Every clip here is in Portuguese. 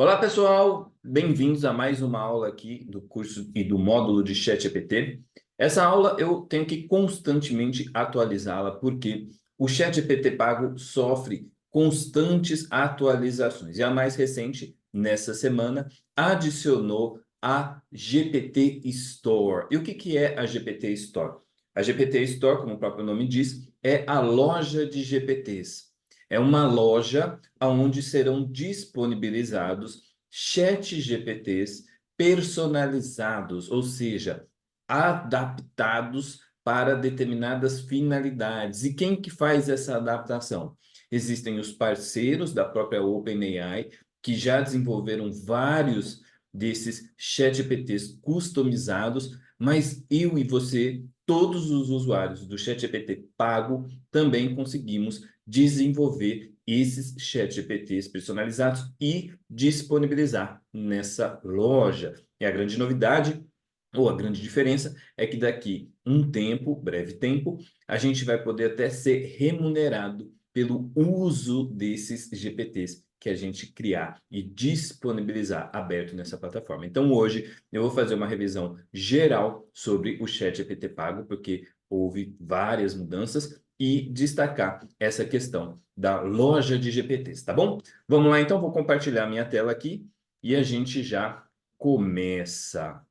Olá, pessoal! Bem-vindos a mais uma aula aqui do curso e do módulo de ChatGPT. Essa aula eu tenho que constantemente atualizá-la, porque o ChatGPT pago sofre constantes atualizações. E a mais recente, nessa semana, adicionou a GPT Store. E o que é a GPT Store? A GPT Store, como o próprio nome diz, é a loja de GPTs. É uma loja onde serão disponibilizados chat GPTs personalizados, ou seja, adaptados para determinadas finalidades. E quem que faz essa adaptação? Existem os parceiros da própria OpenAI, que já desenvolveram vários desses chat GPTs customizados, mas eu e você, todos os usuários do ChatGPT pago, também conseguimos desenvolver esses chat GPTs personalizados e disponibilizar nessa loja. E a grande novidade, ou a grande diferença, é que daqui um tempo, breve tempo, a gente vai poder até ser remunerado pelo uso desses GPTs que a gente criar e disponibilizar aberto nessa plataforma. Então, hoje eu vou fazer uma revisão geral sobre o ChatGPT pago, porque houve várias mudanças e destacar essa questão da loja de GPTs, tá bom? Vamos lá, então, vou compartilhar minha tela aqui e a gente já começa.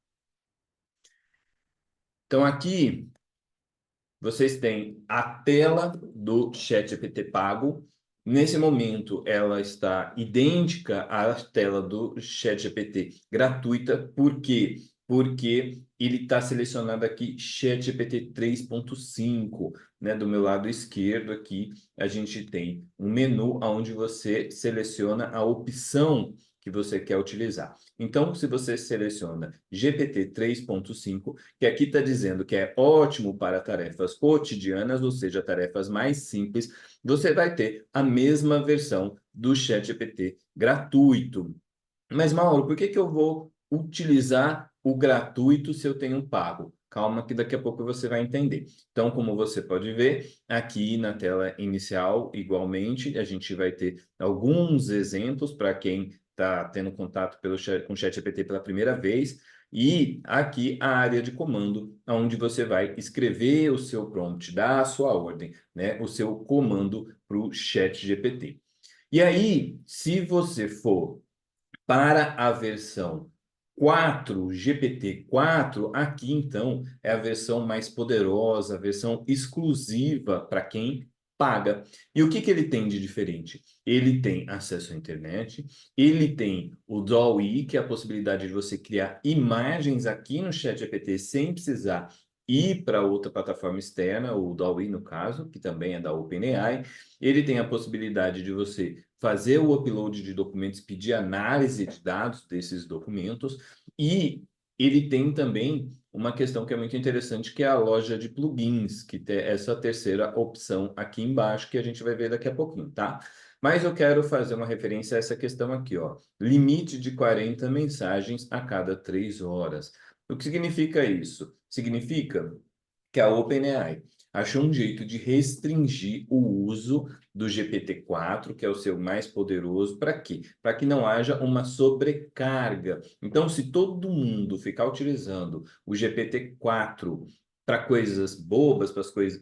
Então, aqui vocês têm a tela do ChatGPT pago. Nesse momento, ela está idêntica à tela do ChatGPT gratuita. Por quê? Porque ele está selecionado aqui ChatGPT 3.5, né? Do meu lado esquerdo aqui, a gente tem um menu onde você seleciona a opção que você quer utilizar. Então, se você seleciona GPT 3.5, que aqui está dizendo que é ótimo para tarefas cotidianas, ou seja, tarefas mais simples, você vai ter a mesma versão do ChatGPT gratuito. Mas, Mauro, por que que eu vou utilizar o gratuito se eu tenho um pago? Calma que daqui a pouco você vai entender. Então, como você pode ver, aqui na tela inicial, igualmente, a gente vai ter alguns exemplos para quem está tendo contato com o ChatGPT pela primeira vez. E aqui a área de comando, onde você vai escrever o seu prompt, dar a sua ordem, né? O seu comando para o ChatGPT. E aí, se você for para a versão 4, GPT-4, aqui então é a versão mais poderosa, a versão exclusiva para quem paga. E o que que ele tem de diferente? Ele tem acesso à internet, ele tem o DALL-E, que é a possibilidade de você criar imagens aqui no ChatGPT sem precisar ir para outra plataforma externa, o DALL-E no caso, que também é da OpenAI. Ele tem a possibilidade de você fazer o upload de documentos, pedir análise de dados desses documentos, e ele tem também uma questão que é muito interessante, que é a loja de plugins, que tem essa terceira opção aqui embaixo, que a gente vai ver daqui a pouquinho, tá? Mas eu quero fazer uma referência a essa questão aqui, ó. Limite de 40 mensagens a cada 3 horas. O que significa isso? Significa que a OpenAI achou um jeito de restringir o uso do GPT-4, que é o seu mais poderoso, para quê? Para que não haja uma sobrecarga. Então, se todo mundo ficar utilizando o GPT-4 para coisas bobas,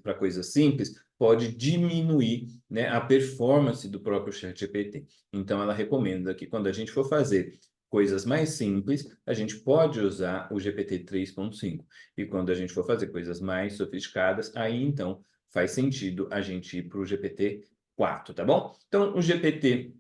para coisas simples, pode diminuir, né, a performance do próprio ChatGPT. Então, ela recomenda que quando a gente for fazer coisas mais simples, a gente pode usar o GPT 3.5. E quando a gente for fazer coisas mais sofisticadas, aí então faz sentido a gente ir para o GPT-4, tá bom? Então, o GPT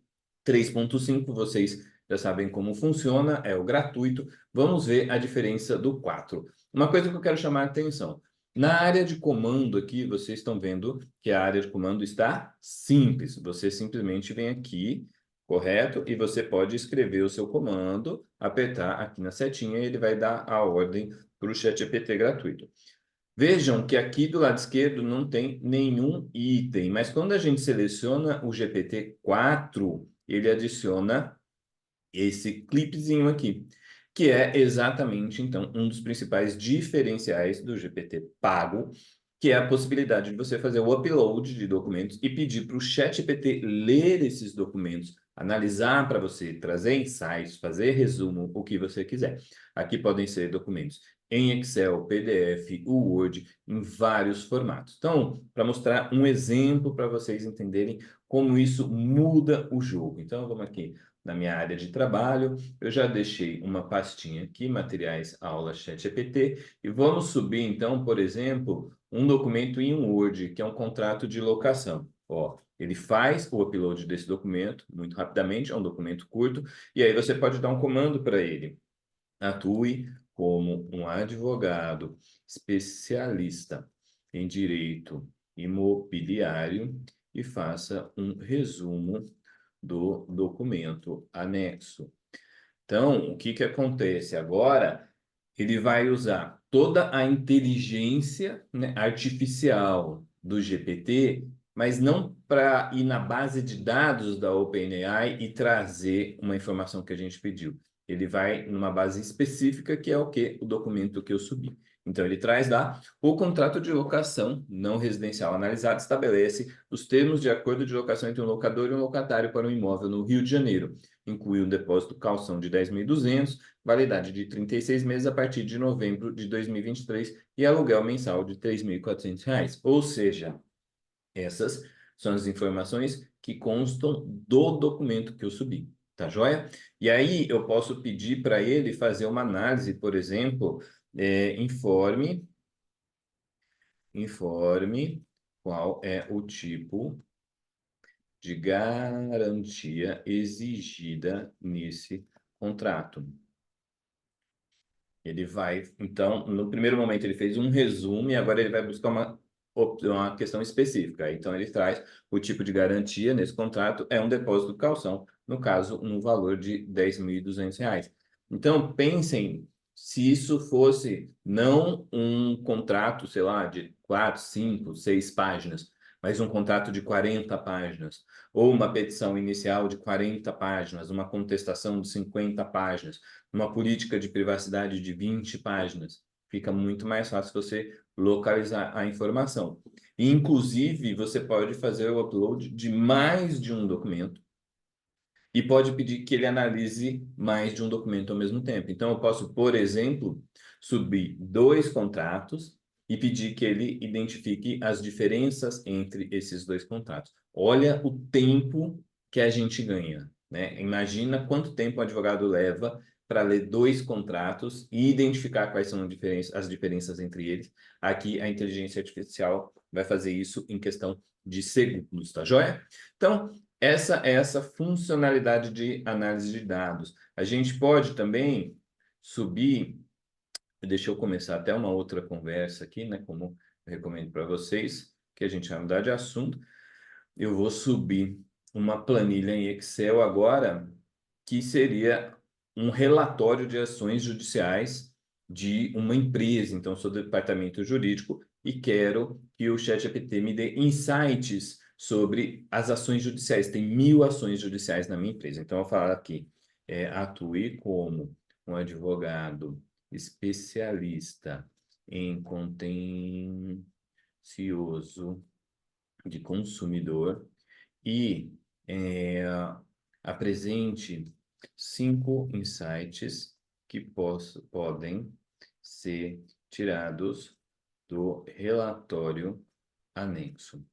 3.5, vocês já sabem como funciona, é o gratuito. Vamos ver a diferença do 4. Uma coisa que eu quero chamar a atenção. Na área de comando aqui, vocês estão vendo que a área de comando está simples. Você simplesmente vem aqui, correto? E você pode escrever o seu comando, apertar aqui na setinha e ele vai dar a ordem para o ChatGPT gratuito. Vejam que aqui do lado esquerdo não tem nenhum item, mas quando a gente seleciona o GPT-4, ele adiciona esse clipezinho aqui, que é exatamente, então, um dos principais diferenciais do GPT pago, que é a possibilidade de você fazer o upload de documentos e pedir para o ChatGPT ler esses documentos analisar para você, trazer insights, fazer resumo, o que você quiser. Aqui podem ser documentos em Excel, PDF, o Word, em vários formatos. Então, para mostrar um exemplo para vocês entenderem como isso muda o jogo. Então, vamos aqui na minha área de trabalho, eu já deixei uma pastinha aqui, materiais, aula, ChatGPT, e vamos subir, então, por exemplo, um documento em um Word, que é um contrato de locação. Ó, ele faz o upload desse documento muito rapidamente, é um documento curto, e aí você pode dar um comando para ele. Atue como um advogado especialista em direito imobiliário e faça um resumo do documento anexo. Então, o que que acontece agora? Ele vai usar toda a inteligência, né, artificial do GPT, mas não para ir na base de dados da OpenAI e trazer uma informação que a gente pediu. Ele vai numa base específica, que é o que? O documento que eu subi. Então, ele traz lá o contrato de locação não residencial analisado, estabelece os termos de acordo de locação entre um locador e um locatário para um imóvel no Rio de Janeiro. Inclui um depósito calção de 10.200, validade de 36 meses a partir de novembro de 2023 e aluguel mensal de R$ 3.400. Ou seja, essas são as informações que constam do documento que eu subi, tá joia? E aí eu posso pedir para ele fazer uma análise, por exemplo, informe qual é o tipo de garantia exigida nesse contrato. Ele vai, então, no primeiro momento ele fez um resumo e agora ele vai buscar uma questão específica. Então ele traz o tipo de garantia nesse contrato é um depósito de calção, no caso, no valor de R$ 10.200. Então pensem se isso fosse não um contrato, sei lá, de 4, 5, 6 páginas, mas um contrato de 40 páginas, ou uma petição inicial de 40 páginas, uma contestação de 50 páginas, uma política de privacidade de 20 páginas. Fica muito mais fácil você localizar a informação. E, inclusive, você pode fazer o upload de mais de um documento e pode pedir que ele analise mais de um documento ao mesmo tempo. Então, eu posso, por exemplo, subir 2 contratos e pedir que ele identifique as diferenças entre esses 2 contratos. Olha o tempo que a gente ganha, né? Imagina quanto tempo o advogado leva para ler 2 contratos e identificar quais são as diferenças entre eles. Aqui, a inteligência artificial vai fazer isso em questão de segundos, tá joia? Então, essa funcionalidade de análise de dados. A gente pode também subir, deixa eu começar até uma outra conversa aqui, né? Como eu recomendo para vocês, que a gente vai mudar de assunto. Eu vou subir uma planilha em Excel agora, que seria um relatório de ações judiciais de uma empresa. Então, sou do departamento jurídico e quero que o ChatGPT me dê insights sobre as ações judiciais. Tem 1.000 ações judiciais na minha empresa. Então, eu vou falar aqui, atue como um advogado especialista em contencioso de consumidor e apresente 5 insights que podem ser tirados do relatório anexo.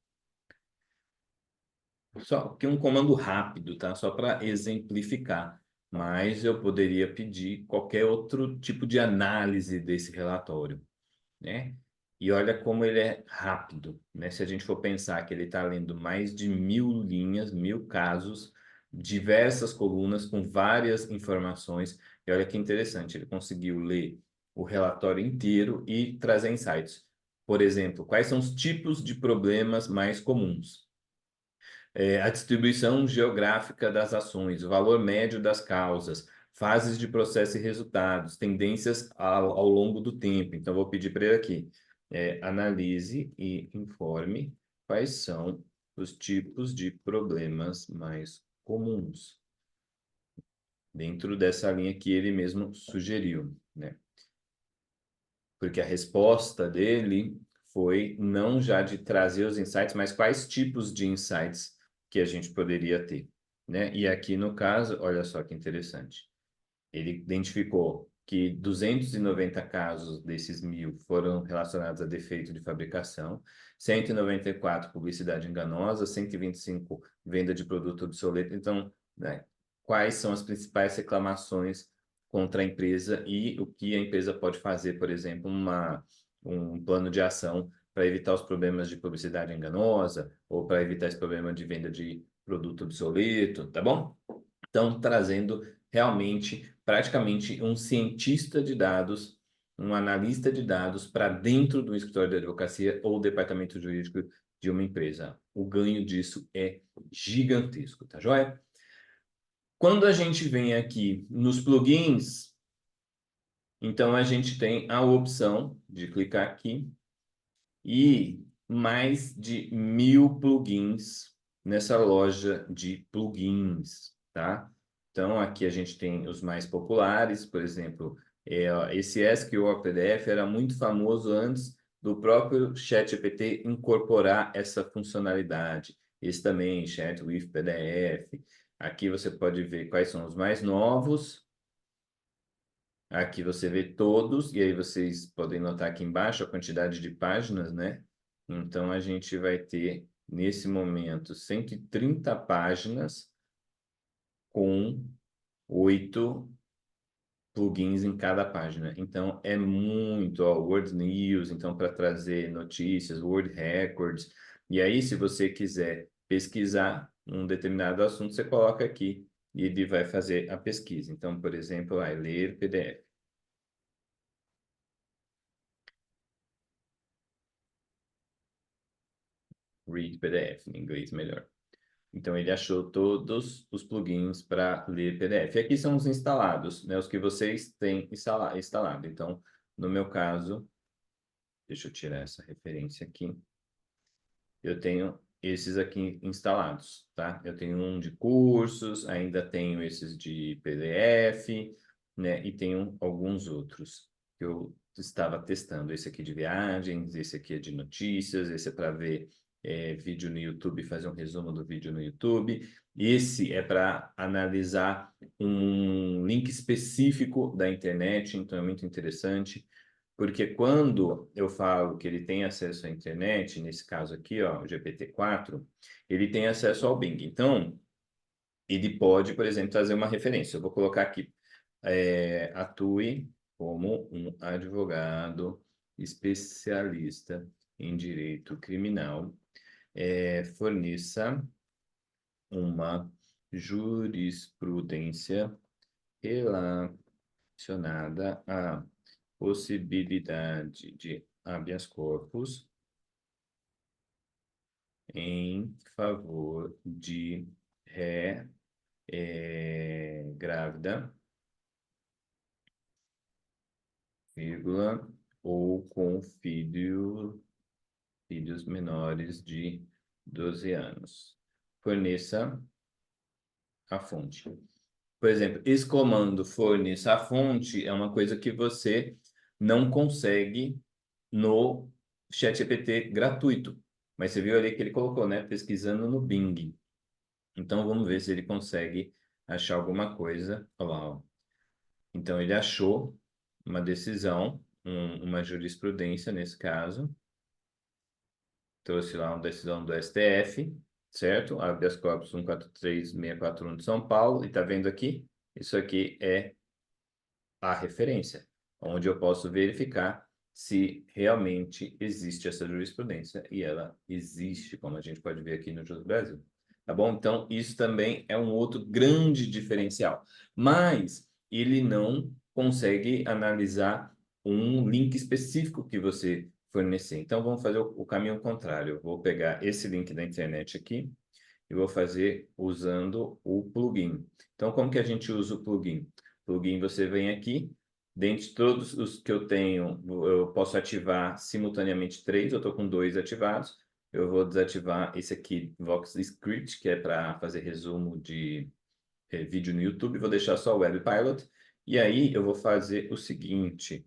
Só que um comando rápido, tá? Só para exemplificar. Mas eu poderia pedir qualquer outro tipo de análise desse relatório, né? E olha como ele é rápido, né? Se a gente for pensar que ele está lendo mais de 1.000 linhas, 1.000 casos, diversas colunas com várias informações, e olha que interessante, ele conseguiu ler o relatório inteiro e trazer insights. Por exemplo, quais são os tipos de problemas mais comuns? A distribuição geográfica das ações, o valor médio das causas, fases de processo e resultados, tendências ao longo do tempo. Então, vou pedir para ele aqui, analise e informe quais são os tipos de problemas mais comuns, dentro dessa linha que ele mesmo sugeriu, né? Porque a resposta dele foi não já de trazer os insights, mas quais tipos de insights que a gente poderia ter. né? E aqui no caso, olha só que interessante. Ele identificou que 290 casos desses 1.000 foram relacionados a defeito de fabricação, 194 publicidade enganosa, 125 venda de produto obsoleto. Então, né, quais são as principais reclamações contra a empresa e o que a empresa pode fazer, por exemplo, um plano de ação para evitar os problemas de publicidade enganosa ou para evitar esse problema de venda de produto obsoleto, tá bom? Então, trazendo realmente, praticamente, um cientista de dados, um analista de dados para dentro do escritório de advocacia ou departamento jurídico de uma empresa. O ganho disso é gigantesco, tá joia? Quando a gente vem aqui nos plugins, então a gente tem a opção de clicar aqui e mais de 1.000 plugins nessa loja de plugins, tá? Então, aqui a gente tem os mais populares, por exemplo, esse SQL PDF era muito famoso antes do próprio ChatGPT incorporar essa funcionalidade. Esse também, Chat with PDF. Aqui você pode ver quais são os mais novos. Aqui você vê todos, e aí vocês podem notar aqui embaixo a quantidade de páginas, né? Então, a gente vai ter, nesse momento, 130 páginas com 8 plugins em cada página. Então, é muito, ó, Word News, então, para trazer notícias, Word Records. E aí, se você quiser pesquisar um determinado assunto, você coloca aqui e ele vai fazer a pesquisa. Então, por exemplo, vai ler PDF. Read PDF, em inglês melhor. Então, ele achou todos os plugins para ler PDF. E aqui são os instalados, né? Os que vocês têm instalado. Então, no meu caso, deixa eu tirar essa referência aqui. Eu tenho esses aqui instalados, tá? Eu tenho um de cursos, ainda tenho esses de PDF, né? E tenho alguns outros que eu estava testando. Esse aqui de viagens, esse aqui é de notícias, esse é para ver vídeo no YouTube, fazer um resumo do vídeo no YouTube. Esse é para analisar um link específico da internet, então é muito interessante. Porque quando eu falo que ele tem acesso à internet, nesse caso aqui, ó, o GPT-4, ele tem acesso ao Bing. Então, ele pode, por exemplo, trazer uma referência. Eu vou colocar aqui, atue como um advogado especialista em direito criminal, forneça uma jurisprudência relacionada a possibilidade de habeas corpus em favor de ré grávida, vírgula, ou com filhos menores de 12 anos. Forneça a fonte. Por exemplo, esse comando forneça a fonte é uma coisa que você não consegue no ChatGPT gratuito. Mas você viu ali que ele colocou, né? Pesquisando no Bing. Então vamos ver se ele consegue achar alguma coisa. Olha lá, ó. Então ele achou uma decisão, uma jurisprudência nesse caso. Trouxe lá uma decisão do STF, certo? Habeas corpus 143641 de São Paulo. E tá vendo aqui? Isso aqui é a referência, onde eu posso verificar se realmente existe essa jurisprudência e ela existe, como a gente pode ver aqui no Jus Brasil. Tá bom? Então, isso também é um outro grande diferencial. Mas ele não consegue analisar um link específico que você fornecer. Então, vamos fazer o caminho contrário. Eu vou pegar esse link da internet aqui e vou fazer usando o plugin. Então, como que a gente usa o plugin? Plugin, você vem aqui, dentre todos os que eu tenho, eu posso ativar simultaneamente 3, eu estou com 2 ativados. Eu vou desativar esse aqui, Vox Script, que é para fazer resumo de vídeo no YouTube, vou deixar só o Web Pilot. E aí eu vou fazer o seguinte,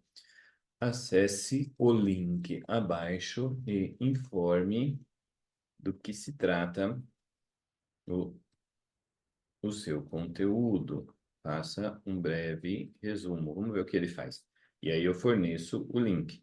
acesse o link abaixo e informe do que se trata o o seu conteúdo. Faça um breve resumo. Vamos ver o que ele faz. E aí eu forneço o link.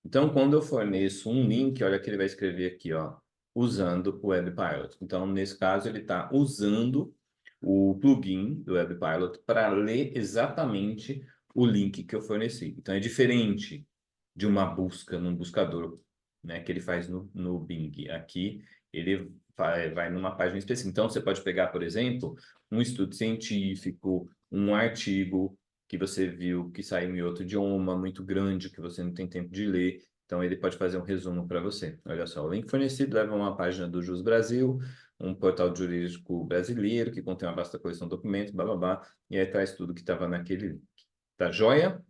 Então, quando eu forneço um link, olha que ele vai escrever aqui, ó, usando o WebPilot. Então, nesse caso, ele está usando o plugin do WebPilot para ler exatamente o link que eu forneci. Então, é diferente de uma busca num buscador, né, que ele faz no Bing. Aqui, ele vai numa página específica. Então, você pode pegar, por exemplo, um estudo científico, um artigo que você viu que saiu em outro idioma muito grande, que você não tem tempo de ler. Então, ele pode fazer um resumo para você. Olha só, o link fornecido leva a uma página do Jus Brasil, um portal jurídico brasileiro que contém uma vasta coleção de documentos, blá, blá, blá, e aí traz tudo que estava naquele link. Tá joia?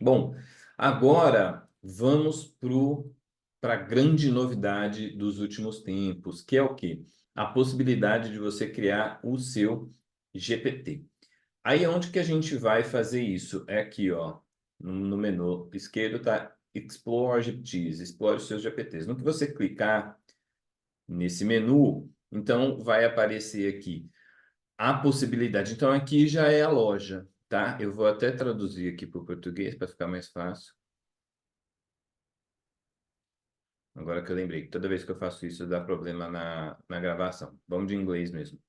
Bom, agora vamos para a grande novidade dos últimos tempos, que é o quê? A possibilidade de você criar o seu GPT. Aí, onde que a gente vai fazer isso? É aqui, ó, no menu esquerdo tá Explore GPTs, explore os seus GPTs. No que você clicar nesse menu, então vai aparecer aqui a possibilidade. Então, aqui já é a loja, tá? Eu vou até traduzir aqui para o português para ficar mais fácil. Agora que eu lembrei, que toda vez que eu faço isso dá problema na gravação. Vamos de inglês mesmo.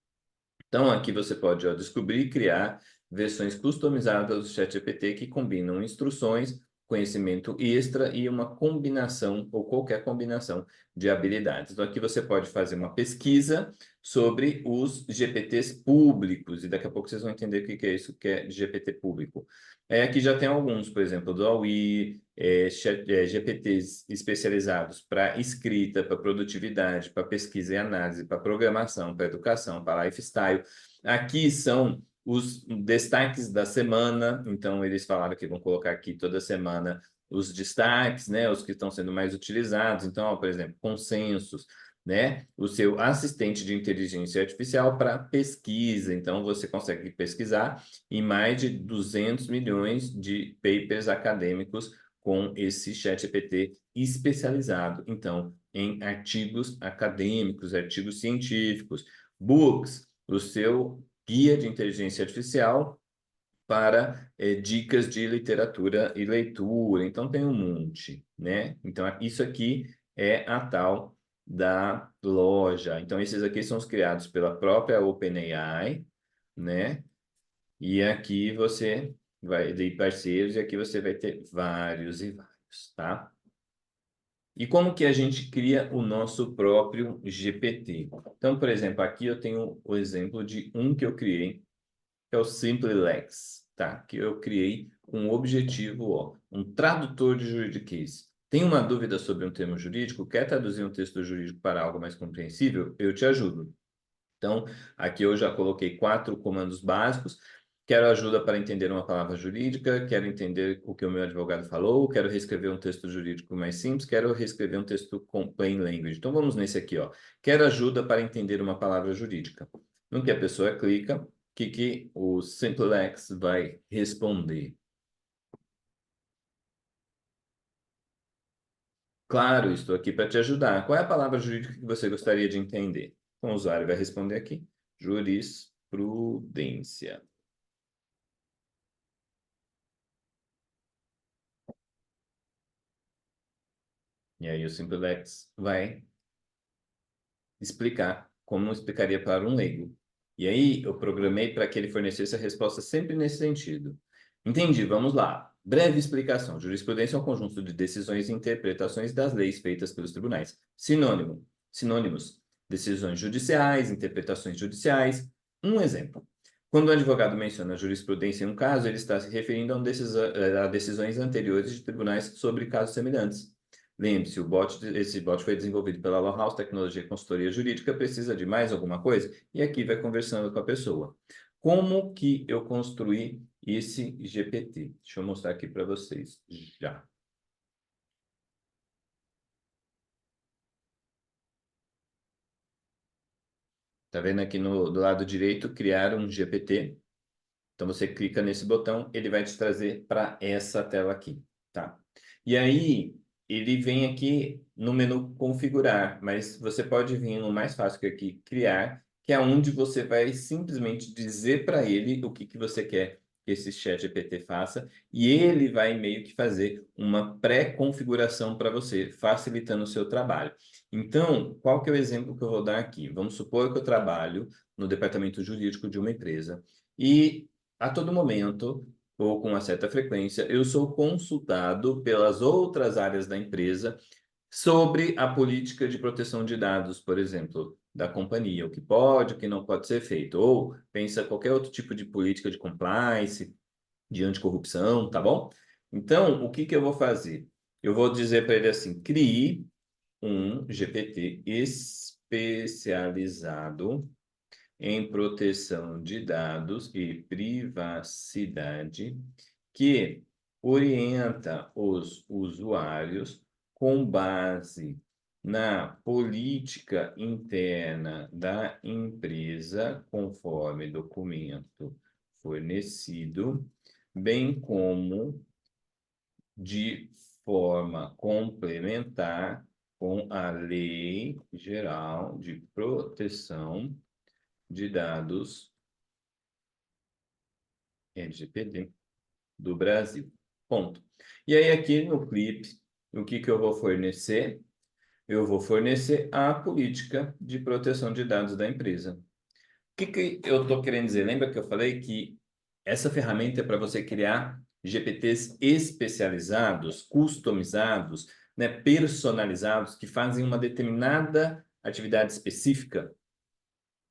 Então, aqui você pode, ó, descobrir e criar versões customizadas do ChatGPT que combinam instruções, conhecimento extra e uma combinação ou qualquer combinação de habilidades. Então, aqui você pode fazer uma pesquisa sobre os GPTs públicos e daqui a pouco vocês vão entender o que é isso que é GPT público. Aqui já tem alguns, por exemplo, do Huawei, GPTs especializados para escrita, para produtividade, para pesquisa e análise, para programação, para educação, para lifestyle. Aqui são os destaques da semana, então eles falaram que vão colocar aqui toda semana os destaques, né, os que estão sendo mais utilizados. Então, ó, por exemplo, consensos, né, o seu assistente de inteligência artificial para pesquisa. Então, você consegue pesquisar em mais de 200 milhões de papers acadêmicos com esse ChatGPT especializado, então, em artigos acadêmicos, artigos científicos, books, o seu guia de inteligência artificial para dicas de literatura e leitura. Então, tem um monte, né? Então, isso aqui é a tal da loja. Então, esses aqui são os criados pela própria OpenAI, né? E aqui você vai ter parceiros e aqui você vai ter vários e vários, tá? E como que a gente cria o nosso próprio GPT? Então, por exemplo, aqui eu tenho o exemplo de um que eu criei, que é o SimpleLex, tá? Que eu criei com o objetivo, ó, um tradutor de juridiquês. Tem uma dúvida sobre um termo jurídico? Quer traduzir um texto jurídico para algo mais compreensível? Eu te ajudo. Então, aqui eu já coloquei 4 comandos básicos. Quero ajuda para entender uma palavra jurídica, quero entender o que o meu advogado falou, quero reescrever um texto jurídico mais simples, quero reescrever um texto com plain language. Então, vamos nesse aqui, ó. Quero ajuda para entender uma palavra jurídica. No que a pessoa clica, o que o SimpleX vai responder? Claro, estou aqui para te ajudar. Qual é a palavra jurídica que você gostaria de entender? Então, o usuário vai responder aqui: jurisprudência. E aí o SimpleX vai explicar como explicaria para um leigo. E aí eu programei para que ele fornecesse a resposta sempre nesse sentido. Entendi, vamos lá. Breve explicação. Jurisprudência é um conjunto de decisões e interpretações das leis feitas pelos tribunais. Sinônimo. Sinônimos. Decisões judiciais, interpretações judiciais. Um exemplo. Quando o advogado menciona jurisprudência em um caso, ele está se referindo a decisões anteriores de tribunais sobre casos semelhantes. Lembre-se, esse bot foi desenvolvido pela Law House Tecnologia e Consultoria Jurídica, precisa de mais alguma coisa? E aqui vai conversando com a pessoa. Como que eu construí esse GPT? Deixa eu mostrar aqui para vocês já. Tá vendo aqui do lado direito, criar um GPT? Então você clica nesse botão, ele vai te trazer para essa tela aqui, tá? E aí ele vem aqui no menu configurar, mas você pode vir no mais fácil que é aqui, criar, que é onde você vai simplesmente dizer para ele o que que você quer que esse ChatGPT faça, e ele vai meio que fazer uma pré-configuração para você, facilitando o seu trabalho. Então, qual que é o exemplo que eu vou dar aqui? Vamos supor que eu trabalho no departamento jurídico de uma empresa e a todo momento, ou com uma certa frequência, eu sou consultado pelas outras áreas da empresa sobre a política de proteção de dados, por exemplo, da companhia, o que pode, o que não pode ser feito, ou pensa qualquer outro tipo de política de compliance, de anticorrupção, tá bom? Então, o que que eu vou fazer? Eu vou dizer para ele assim: crie um GPT especializado em proteção de dados e privacidade que orienta os usuários com base na política interna da empresa, conforme documento fornecido, bem como de forma complementar com a Lei Geral de Proteção de Dados LGPD do Brasil. Ponto. E aí, aqui no clipe, o que que eu vou fornecer? Eu vou fornecer a política de proteção de dados da empresa. O que que eu estou querendo dizer? Lembra que eu falei que essa ferramenta é para você criar GPTs especializados, customizados, né, personalizados, que fazem uma determinada atividade específica?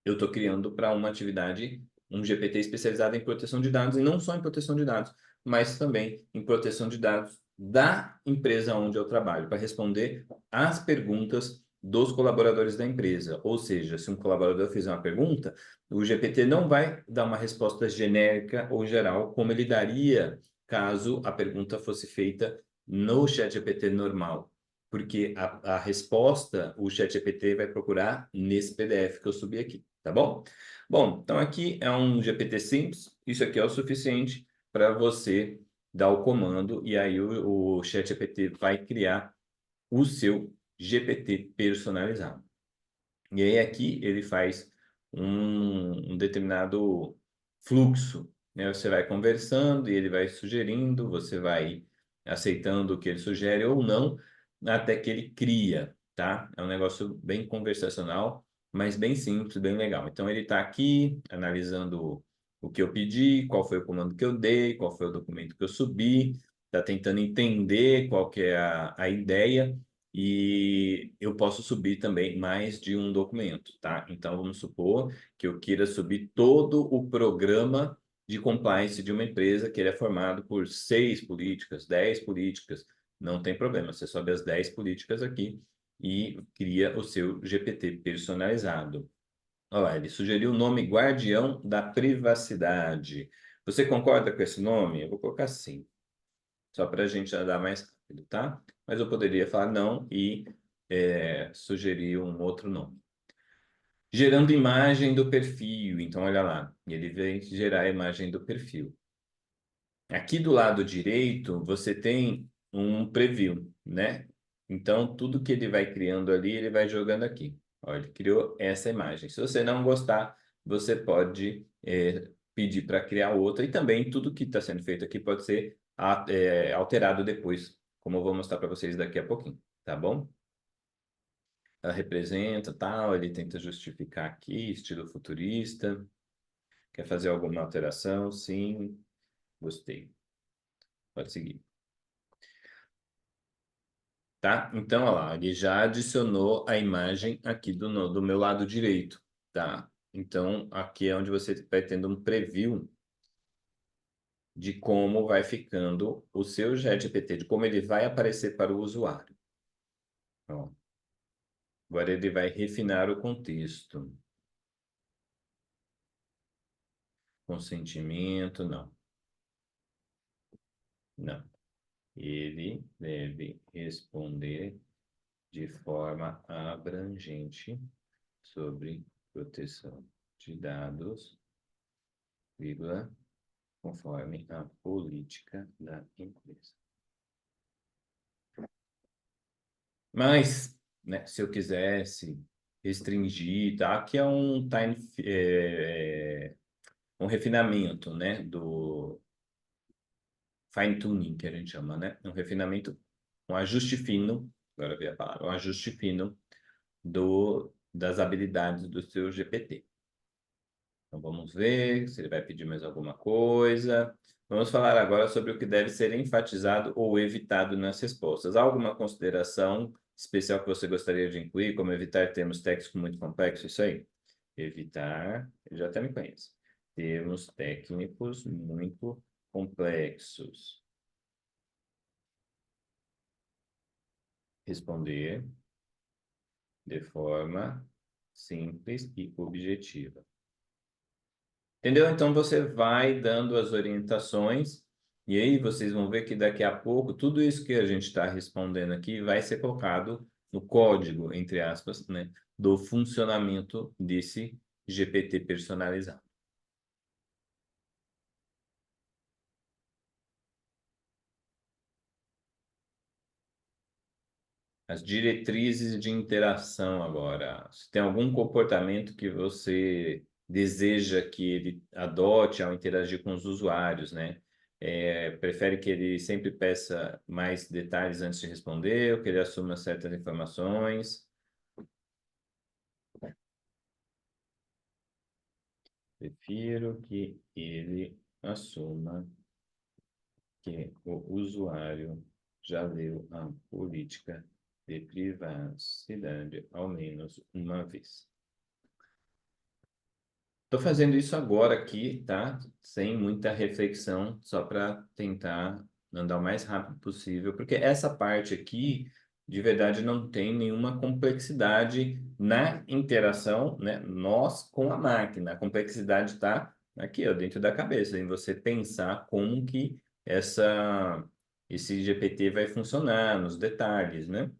Eu estou criando para uma atividade, um GPT especializado em proteção de dados, e não só em proteção de dados, mas também em proteção de dados da empresa onde eu trabalho, para responder às perguntas dos colaboradores da empresa. Ou seja, se um colaborador fizer uma pergunta, o GPT não vai dar uma resposta genérica ou geral, como ele daria caso a pergunta fosse feita no ChatGPT normal, porque a resposta o ChatGPT vai procurar nesse PDF que eu subi aqui, tá bom? Bom, então aqui é um GPT simples, isso aqui é o suficiente para você dar o comando e aí o ChatGPT vai criar o seu GPT personalizado. E aí aqui ele faz um determinado fluxo, né? Você vai conversando e ele vai sugerindo, você vai aceitando o que ele sugere ou não, até que ele cria, tá? É um negócio bem conversacional, mas bem simples, bem legal. Então ele está aqui analisando o que eu pedi, qual foi o comando que eu dei, qual foi o documento que eu subi, está tentando entender qual que é a ideia e eu posso subir também mais de um documento, tá? Então, vamos supor que eu queira subir todo o programa de compliance de uma empresa que ele é formado por 6 políticas, 10 políticas. Não tem problema, você sobe as 10 políticas aqui e cria o seu GPT personalizado. Olha lá, ele sugeriu o nome Guardião da Privacidade. Você concorda com esse nome? Eu vou colocar sim, só para a gente andar mais rápido, tá? Mas eu poderia falar não e sugerir um outro nome. Gerando imagem do perfil. Então, olha lá, ele vem gerar a imagem do perfil. Aqui do lado direito, você tem um preview, né? Então, tudo que ele vai criando ali, ele vai jogando aqui. Olha, ele criou essa imagem. Se você não gostar, você pode pedir para criar outra. E também tudo que está sendo feito aqui pode ser alterado depois, como eu vou mostrar para vocês daqui a pouquinho, tá bom? Ela representa, tal, ele tenta justificar aqui, estilo futurista. Quer fazer alguma alteração? Sim, gostei. Pode seguir. Tá? Então, olha lá, ele já adicionou a imagem aqui do meu lado direito, tá? Então, aqui é onde você vai tendo um preview de como vai ficando o seu ChatGPT, de como ele vai aparecer para o usuário. Ó, agora ele vai refinar o contexto. Consentimento, não. Não. Ele deve responder de forma abrangente sobre proteção de dados, vírgula, conforme a política da empresa. Mas, né, se eu quisesse restringir, tá? Aqui é um um refinamento, né, do fine tuning que a gente chama, né? Um refinamento, um ajuste fino, agora veio a palavra, um ajuste fino das habilidades do seu GPT. Então vamos ver se ele vai pedir mais alguma coisa. Vamos falar agora sobre o que deve ser enfatizado ou evitado nas respostas. Há alguma consideração especial que você gostaria de incluir, como evitar termos técnicos muito complexos? Isso aí. Evitar, ele já até me conhece. Termos técnicos muito complexos. Responder de forma simples e objetiva. Entendeu? Então você vai dando as orientações e aí vocês vão ver que daqui a pouco tudo isso que a gente está respondendo aqui vai ser colocado no código, entre aspas, né, do funcionamento desse GPT personalizado. As diretrizes de interação agora. Se tem algum comportamento que você deseja que ele adote ao interagir com os usuários, né? Prefere que ele sempre peça mais detalhes antes de responder, ou que ele assuma certas informações? Prefiro que ele assuma que o usuário já leu a política de privacidade ao menos uma vez. Estou fazendo isso agora aqui, tá? Sem muita reflexão, só para tentar andar o mais rápido possível, porque essa parte aqui, de verdade, não tem nenhuma complexidade na interação, né? Nós com a máquina. A complexidade está aqui, ó, dentro da cabeça, em você pensar como que esse GPT vai funcionar, nos detalhes, né?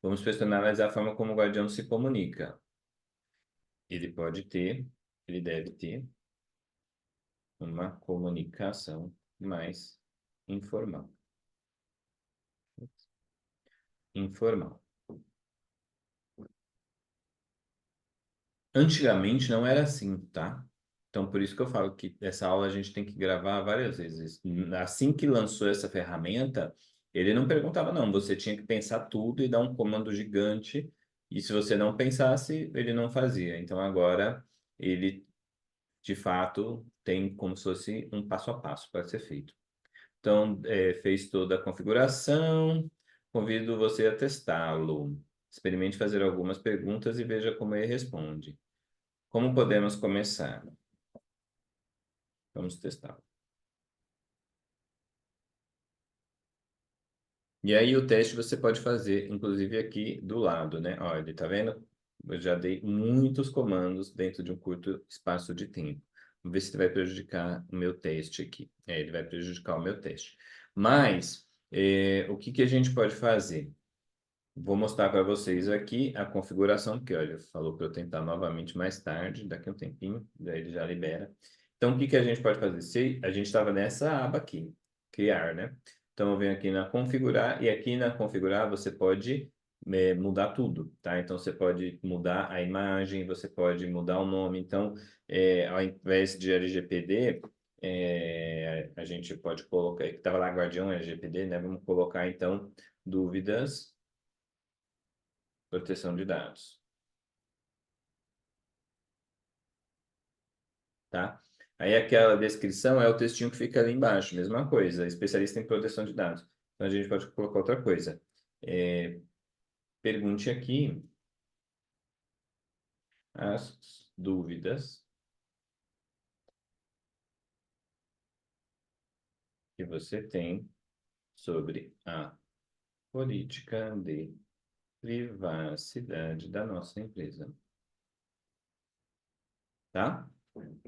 Vamos personalizar a forma como o guardião se comunica. Ele pode ter, ele deve ter uma comunicação mais informal. Informal. Antigamente não era assim, tá? Então, por isso que eu falo que essa aula a gente tem que gravar várias vezes. Assim que lançou essa ferramenta, ele não perguntava, não. Você tinha que pensar tudo e dar um comando gigante. E se você não pensasse, ele não fazia. Então, agora, ele, de fato, tem como se fosse um passo a passo para ser feito. Então, fez toda a configuração. Convido você a testá-lo. Experimente fazer algumas perguntas e veja como ele responde. Como podemos começar? Vamos testá-lo. E aí o teste você pode fazer, inclusive aqui do lado, né? Olha, tá vendo? Eu já dei muitos comandos dentro de um curto espaço de tempo. Vamos ver se ele vai prejudicar o meu teste aqui. Ele vai prejudicar o meu teste. Mas, o que que a gente pode fazer? Vou mostrar para vocês aqui a configuração, porque olha, falou para eu tentar novamente mais tarde, daqui a um tempinho, daí ele já libera. Então, o que que a gente pode fazer? Se a gente estava nessa aba aqui, criar, né? Então, eu venho aqui na configurar, e aqui na configurar você pode mudar tudo, tá? Então, você pode mudar a imagem, você pode mudar o nome. Então, ao invés de LGPD, a gente pode colocar, que estava lá Guardião LGPD, né? Vamos colocar, então, dúvidas proteção de dados, tá? Aí aquela descrição é o textinho que fica ali embaixo, mesma coisa, especialista em proteção de dados. Então a gente pode colocar outra coisa. É, pergunte aqui as dúvidas que você tem sobre a política de privacidade da nossa empresa, tá?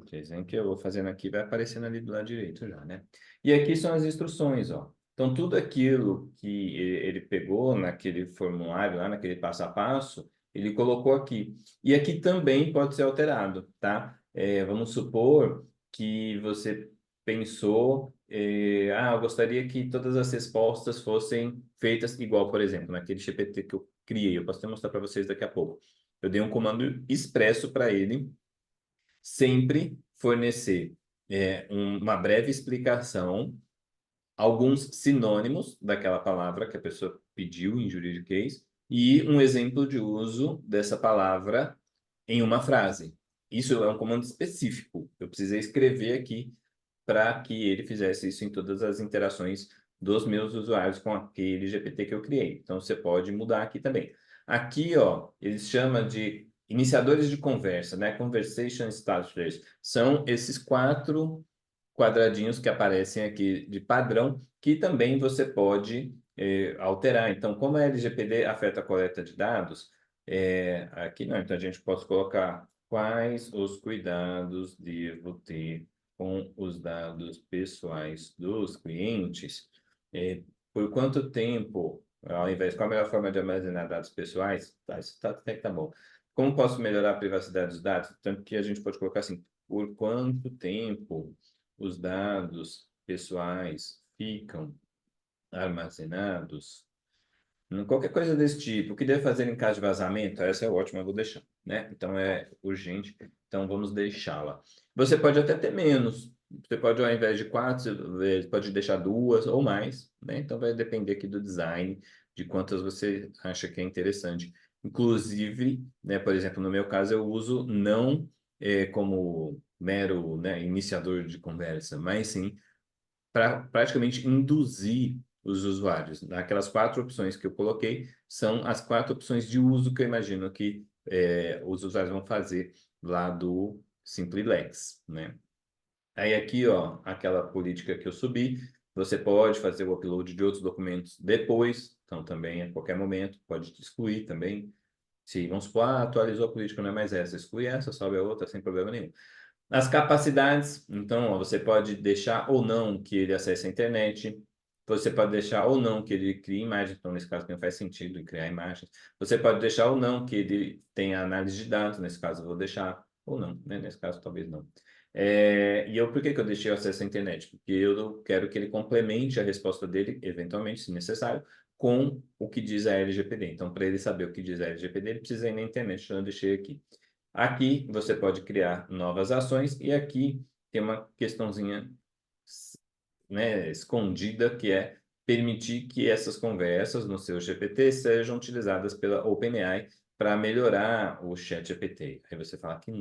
Dizem que eu vou fazendo aqui, vai aparecendo ali do lado direito já, né? E aqui são as instruções, ó. Então, tudo aquilo que ele pegou naquele formulário, lá naquele passo a passo, ele colocou aqui. E aqui também pode ser alterado, tá? Vamos supor que você pensou, eu gostaria que todas as respostas fossem feitas igual, por exemplo, naquele GPT criei. Eu posso até mostrar para vocês daqui a pouco. Eu dei um comando expresso para ele sempre fornecer uma breve explicação, alguns sinônimos daquela palavra que a pessoa pediu em juridiquês e um exemplo de uso dessa palavra em uma frase. Isso é um comando específico. Eu precisei escrever aqui para que ele fizesse isso em todas as interações dos meus usuários com aquele GPT que eu criei. Então, você pode mudar aqui também. Aqui, ó, eles chamam de iniciadores de conversa, né? Conversation starters. São esses 4 quadradinhos que aparecem aqui de padrão, que também você pode alterar. Então, como a LGPD afeta a coleta de dados, aqui não, então a gente pode colocar quais os cuidados devo ter com os dados pessoais dos clientes, por quanto tempo, ao invés, qual a melhor forma de armazenar dados pessoais? Tá, isso até que tá bom. Como posso melhorar a privacidade dos dados? Tanto que a gente pode colocar assim, por quanto tempo os dados pessoais ficam armazenados? Qualquer coisa desse tipo. O que deve fazer em caso de vazamento? Essa é ótima, eu vou deixar, né? Então é urgente, então vamos deixá-la. Você pode até ter menos. Você pode, ao invés de 4, você pode deixar 2 ou mais, né? Então vai depender aqui do design, de quantas você acha que é interessante. Inclusive, né, por exemplo, no meu caso, eu uso não como mero, né, iniciador de conversa, mas sim para praticamente induzir os usuários. Aquelas 4 opções que eu coloquei são as 4 opções de uso que eu imagino que os usuários vão fazer lá do SimpliLex, né? Aí aqui, ó, aquela política que eu subi, você pode fazer o upload de outros documentos depois, então também a qualquer momento, pode excluir também. Se, vamos supor, atualizou a política, não é mais essa, exclui essa, sobe a outra, sem problema nenhum. As capacidades, então, ó, você pode deixar ou não que ele acesse a internet, você pode deixar ou não que ele crie imagens, então, nesse caso, não faz sentido criar imagens. Você pode deixar ou não que ele tenha análise de dados, nesse caso, eu vou deixar, ou não, né? Nesse caso, talvez não. E eu, por que que eu deixei o acesso à internet? Porque eu quero que ele complemente a resposta dele, eventualmente, se necessário, com o que diz a LGPD. Então, para ele saber o que diz a LGPD, ele precisa ir na internet, então eu deixei aqui. Aqui você pode criar novas ações e aqui tem uma questãozinha, né, escondida que é permitir que essas conversas no seu GPT sejam utilizadas pela OpenAI para melhorar o chat GPT. Aí você fala que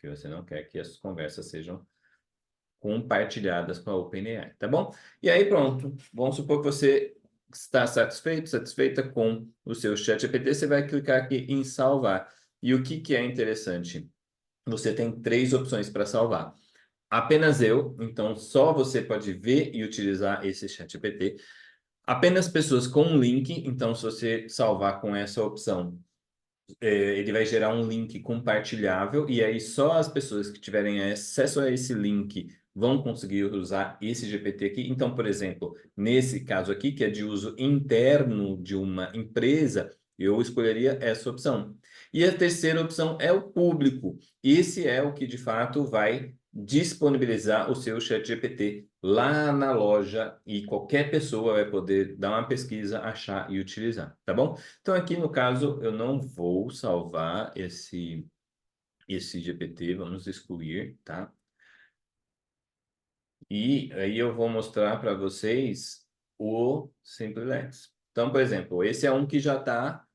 você não quer que essas conversas sejam compartilhadas com a OpenAI, tá bom? E aí pronto, vamos supor que você está satisfeito, satisfeita com o seu chat GPT, você vai clicar aqui em salvar. E o que que é interessante? Você tem 3 opções para salvar. Apenas eu, então só você pode ver e utilizar esse ChatGPT. Apenas pessoas com um link, então se você salvar com essa opção, ele vai gerar um link compartilhável e aí só as pessoas que tiverem acesso a esse link vão conseguir usar esse GPT aqui. Então, por exemplo, nesse caso aqui, que é de uso interno de uma empresa, eu escolheria essa opção. E a terceira opção é o público. Esse é o que de fato vai disponibilizar o seu ChatGPT lá na loja e qualquer pessoa vai poder dar uma pesquisa, achar e utilizar, tá bom? Então, aqui no caso, eu não vou salvar esse GPT, vamos excluir, tá? E aí eu vou mostrar para vocês o SimpliLex. Então, por exemplo, esse é um que já está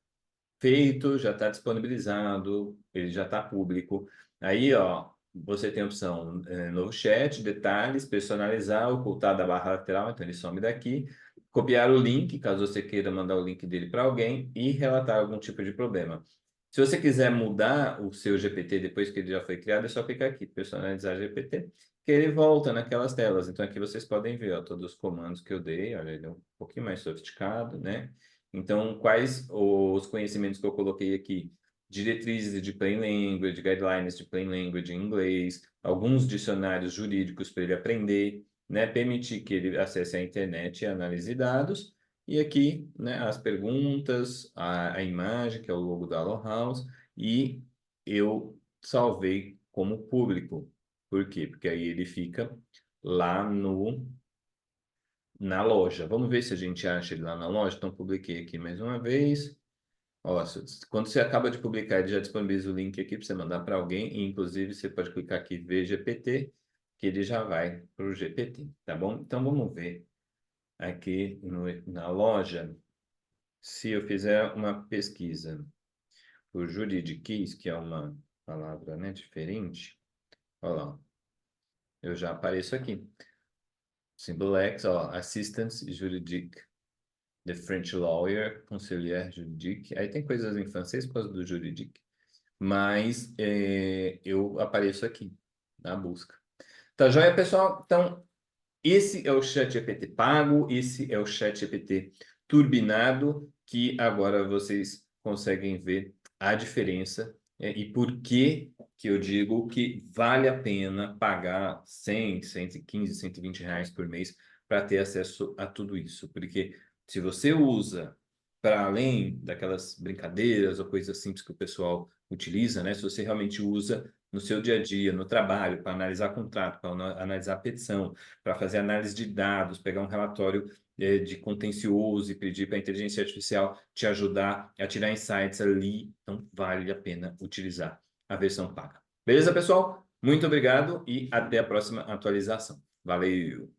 feito, já está disponibilizado, ele já está público. Aí, ó, você tem a opção novo chat, detalhes, personalizar, ocultar da barra lateral, então ele some daqui. Copiar o link, caso você queira mandar o link dele para alguém, e relatar algum tipo de problema. Se você quiser mudar o seu GPT depois que ele já foi criado, é só clicar aqui, personalizar GPT, que ele volta naquelas telas. Então aqui vocês podem ver, ó, todos os comandos que eu dei, olha, ele é um pouquinho mais sofisticado, né? Então, quais os conhecimentos que eu coloquei aqui? Diretrizes de plain language, guidelines de plain language em inglês, alguns dicionários jurídicos para ele aprender, né? Permitir que ele acesse a internet e analise dados. E aqui, né, as perguntas, a imagem, que é o logo da Allo House, e eu salvei como público. Por quê? Porque aí ele fica lá na loja. Vamos ver se a gente acha ele lá na loja. Então, publiquei aqui mais uma vez. Ó, quando você acaba de publicar, ele já disponibiliza o link aqui para você mandar para alguém, e inclusive você pode clicar aqui ver GPT, que ele já vai para o GPT, tá bom? Então vamos ver aqui na loja, se eu fizer uma pesquisa por juridiquês, que é uma palavra, né, diferente, olha lá, eu já apareço aqui. Symbol X, ó, Assistance Juridique, The French Lawyer, Conseiller Juridique. Aí tem coisas em francês por causa do juridique. Mas eu apareço aqui na busca. Tá joia, pessoal? Então, esse é o ChatGPT pago, esse é o ChatGPT turbinado, que agora vocês conseguem ver a diferença e por que eu digo que vale a pena pagar 100, 115, R$ 120 por mês para ter acesso a tudo isso. Porque se você usa para além daquelas brincadeiras ou coisas simples que o pessoal utiliza, né? Se você realmente usa no seu dia a dia, no trabalho, para analisar contrato, para analisar petição, para fazer análise de dados, pegar um relatório de contencioso e pedir para a inteligência artificial te ajudar a tirar insights ali, então vale a pena utilizar a versão paga. Beleza, pessoal? Muito obrigado e até a próxima atualização. Valeu!